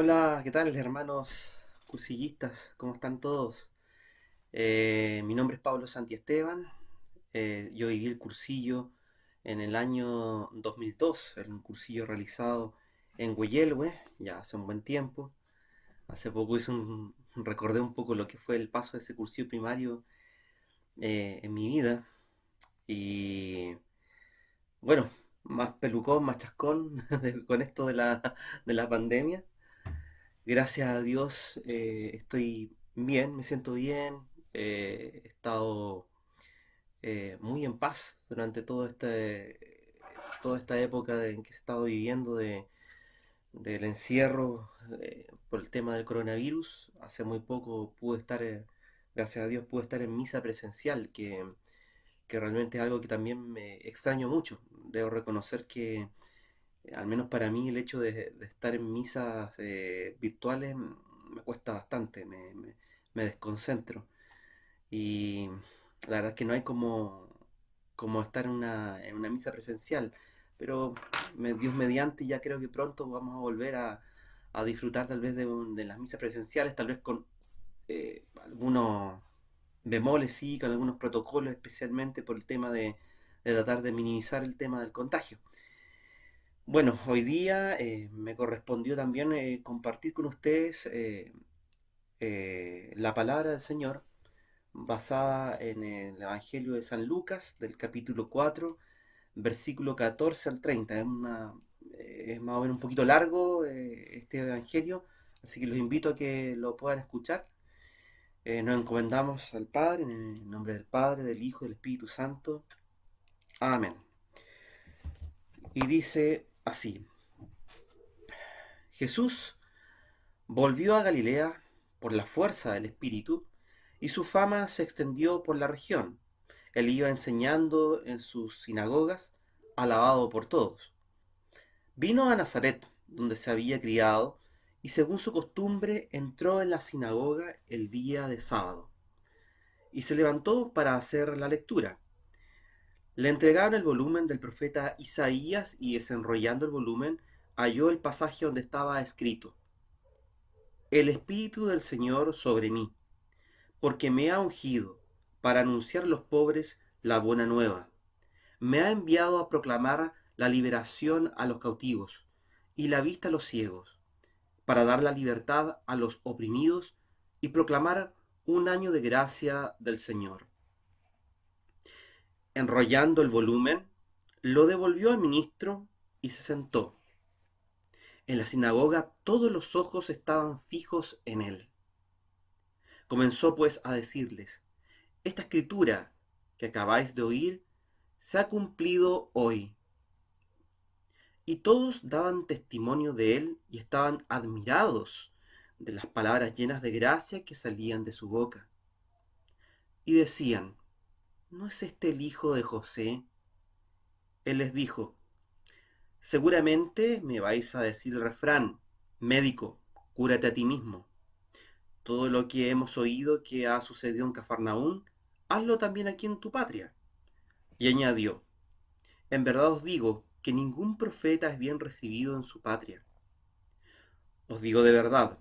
Hola, ¿qué tal, hermanos cursillistas? ¿Cómo están todos? Mi nombre es Pablo Santiesteban. Yo viví el cursillo en el año 2002, en un cursillo realizado en Hueyelwe, ya hace un buen tiempo. Hace poco recordé un poco lo que fue el paso de ese cursillo primario en mi vida. Y bueno, más pelucón, más chascón con esto de la pandemia. Gracias a Dios estoy bien, me siento bien. He estado muy en paz durante toda esta época en que he estado viviendo del encierro por el tema del coronavirus. Hace muy poco pude estar, gracias a Dios, pude estar en misa presencial, que realmente es algo que también me extraño mucho. Debo reconocer que al menos para mí el hecho de estar en misas virtuales me cuesta bastante, me desconcentro. Y la verdad es que no hay como estar en una misa presencial. Pero Dios mediante, ya creo que pronto vamos a volver a disfrutar tal vez de las misas presenciales, tal vez con algunos bemoles, sí, con algunos protocolos, especialmente por el tema de tratar de minimizar el tema del contagio. Bueno, hoy día me correspondió también compartir con ustedes la palabra del Señor basada en el Evangelio de San Lucas, del capítulo 4, versículo 14 al 30. Es más o menos un poquito largo este Evangelio, así que los invito a que lo puedan escuchar. Nos encomendamos al Padre, en el nombre del Padre, del Hijo y del Espíritu Santo. Amén. Y dice así: Jesús volvió a Galilea por la fuerza del Espíritu, y su fama se extendió por la región. Él iba enseñando en sus sinagogas, alabado por todos. Vino a Nazaret, donde se había criado, y según su costumbre entró en la sinagoga el día de sábado, y se levantó para hacer la lectura. Le entregaron el volumen del profeta Isaías, y desenrollando el volumen halló el pasaje donde estaba escrito: El Espíritu del Señor sobre mí, porque me ha ungido para anunciar a los pobres la buena nueva. Me ha enviado a proclamar la liberación a los cautivos y la vista a los ciegos, para dar la libertad a los oprimidos y proclamar un año de gracia del Señor. Enrollando el volumen, lo devolvió al ministro y se sentó. En la sinagoga todos los ojos estaban fijos en él. Comenzó pues a decirles: Esta escritura que acabáis de oír se ha cumplido hoy. Y todos daban testimonio de él y estaban admirados de las palabras llenas de gracia que salían de su boca. Y decían: ¿No es este el hijo de José? Él les dijo: Seguramente me vais a decir el refrán: Médico, cúrate a ti mismo. Todo lo que hemos oído que ha sucedido en Cafarnaún, hazlo también aquí en tu patria. Y añadió: En verdad os digo que ningún profeta es bien recibido en su patria. Os digo de verdad,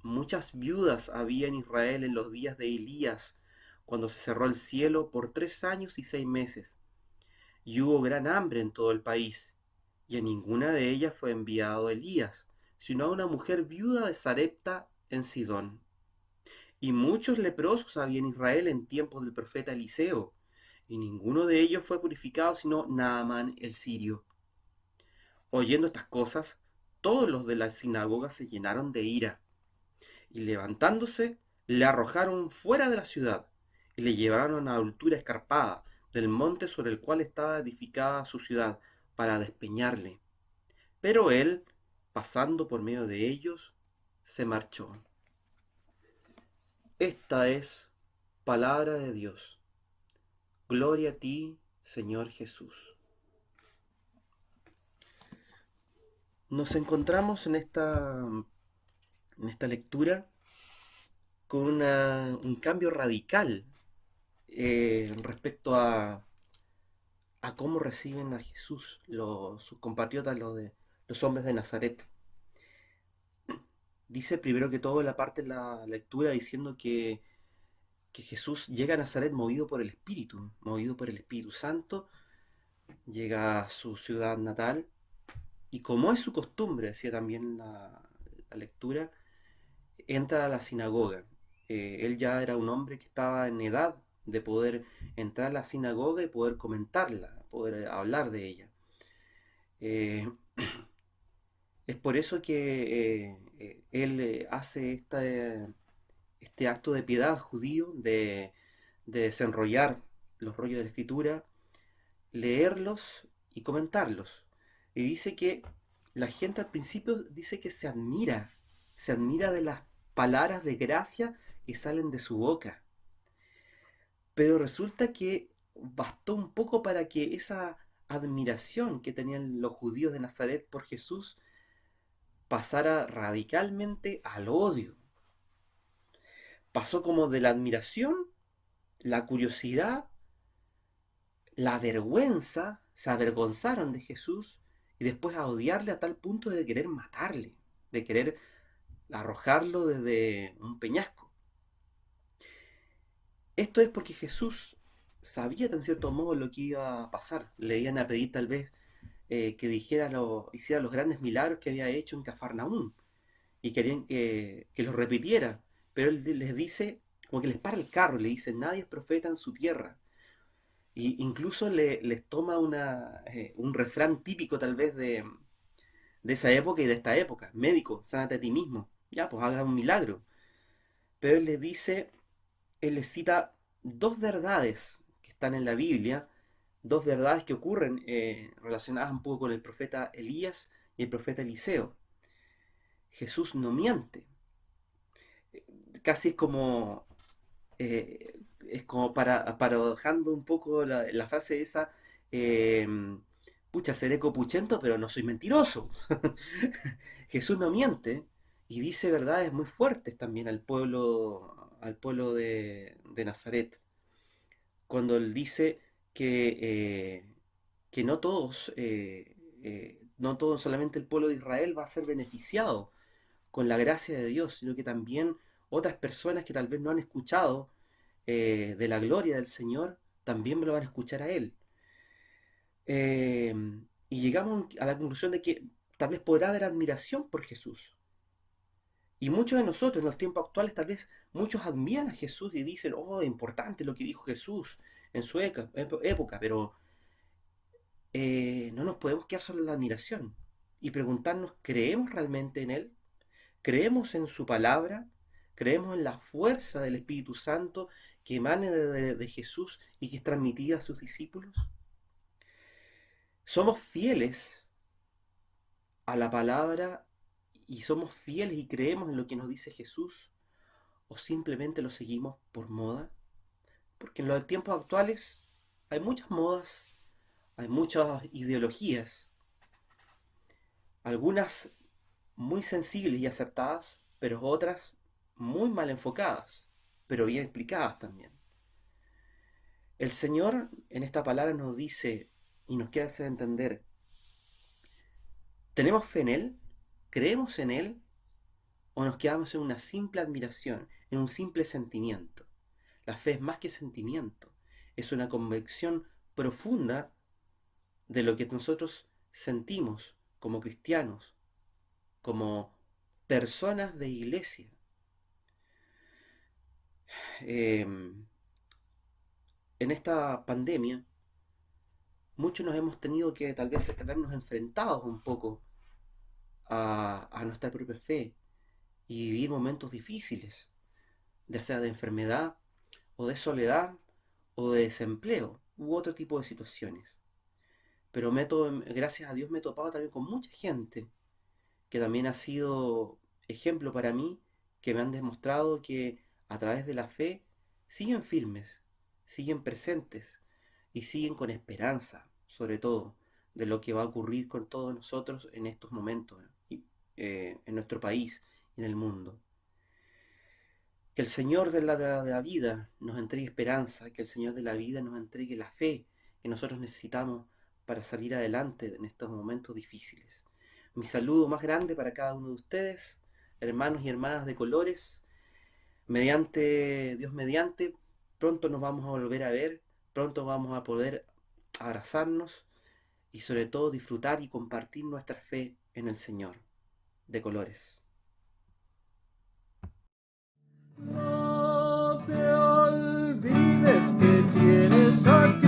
muchas viudas había en Israel en los días de Elías, cuando se cerró el cielo por 3 años y 6 meses, y hubo gran hambre en todo el país, y a ninguna de ellas fue enviado Elías, sino a una mujer viuda de Sarepta en Sidón. Y muchos leprosos había en Israel en tiempos del profeta Eliseo, y ninguno de ellos fue purificado sino Naamán el sirio. Oyendo estas cosas, todos los de la sinagoga se llenaron de ira, y levantándose, le arrojaron fuera de la ciudad, y le llevaron a una altura escarpada del monte sobre el cual estaba edificada su ciudad, para despeñarle. Pero él, pasando por medio de ellos, se marchó. Esta es palabra de Dios. Gloria a ti, Señor Jesús. Nos encontramos en esta lectura con un cambio radical respecto a cómo reciben a Jesús sus compatriotas, los hombres de Nazaret. Dice primero que todo la parte de la lectura diciendo que Jesús llega a Nazaret movido por el Espíritu Santo, llega a su ciudad natal y como es su costumbre, decía también la lectura, entra a la sinagoga. Él ya era un hombre que estaba en edad de poder entrar a la sinagoga y poder comentarla, poder hablar de ella. Eh, es por eso que él hace este acto de piedad judío, de desenrollar los rollos de la escritura, leerlos y comentarlos. Y dice que la gente al principio dice que se admira de las palabras de gracia que salen de su boca. Pero resulta que bastó un poco para que esa admiración que tenían los judíos de Nazaret por Jesús pasara radicalmente al odio. Pasó como de la admiración, la curiosidad, la vergüenza, se avergonzaron de Jesús y después a odiarle a tal punto de querer matarle, de querer arrojarlo desde un peñasco. Esto es porque Jesús sabía en cierto modo lo que iba a pasar. Le iban a pedir tal vez que hiciera los grandes milagros que había hecho en Cafarnaúm y querían que los repitiera. Pero él les dice, como que les para el carro, le dice, nadie es profeta en su tierra. Y incluso les toma un refrán típico tal vez de esa época y de esta época. Médico, sánate a ti mismo. Ya, pues haga un milagro. Pero él les dice, él les cita dos verdades que están en la Biblia, dos verdades que ocurren relacionadas un poco con el profeta Elías y el profeta Eliseo. Jesús no miente. Casi es como paradojando un poco la frase esa, eh, pucha, seré copuchento, pero no soy mentiroso. Jesús no miente y dice verdades muy fuertes también al pueblo de Nazaret, cuando él dice que, que no todos, solamente el pueblo de Israel va a ser beneficiado con la gracia de Dios, sino que también otras personas que tal vez no han escuchado de la gloria del Señor, también me lo van a escuchar a Él. Eh, y llegamos a la conclusión de que tal vez podrá haber admiración por Jesús. Y muchos de nosotros en los tiempos actuales, tal vez muchos admiran a Jesús y dicen, oh, importante lo que dijo Jesús en su época, pero no nos podemos quedar solo en la admiración y preguntarnos, ¿creemos realmente en Él? ¿Creemos en su palabra? ¿Creemos en la fuerza del Espíritu Santo que emane de Jesús y que es transmitida a sus discípulos? ¿Somos fieles a la palabra y somos fieles y creemos en lo que nos dice Jesús? ¿O simplemente lo seguimos por moda? Porque en los tiempos actuales hay muchas modas, hay muchas ideologías, algunas muy sensibles y acertadas, pero otras muy mal enfocadas, pero bien explicadas también. El Señor en esta palabra nos dice y nos quiere hacer entender, ¿tenemos fe en Él? ¿Creemos en Él? ¿O nos quedamos en una simple admiración, en un simple sentimiento? La fe es más que sentimiento, es una convicción profunda de lo que nosotros sentimos como cristianos, como personas de iglesia. Eh, en esta pandemia, muchos nos hemos tenido que tal vez vernos enfrentados un poco a nuestra propia fe y vivir momentos difíciles, ya sea de enfermedad o de soledad o de desempleo u otro tipo de situaciones. Pero gracias a Dios me he topado también con mucha gente que también ha sido ejemplo para mí, que me han demostrado que a través de la fe siguen firmes, siguen presentes y siguen con esperanza, sobre todo, de lo que va a ocurrir con todos nosotros en estos momentos, en nuestro país y en el mundo. Que el Señor de la vida nos entregue esperanza, que el Señor de la vida nos entregue la fe que nosotros necesitamos para salir adelante en estos momentos difíciles. Mi saludo más grande para cada uno de ustedes. hermanos y hermanas de colores. Mediante, Dios mediante, pronto nos vamos a volver a ver, pronto vamos a poder abrazarnos y sobre todo disfrutar y compartir nuestra fe en el Señor de colores. No te olvides que tienes a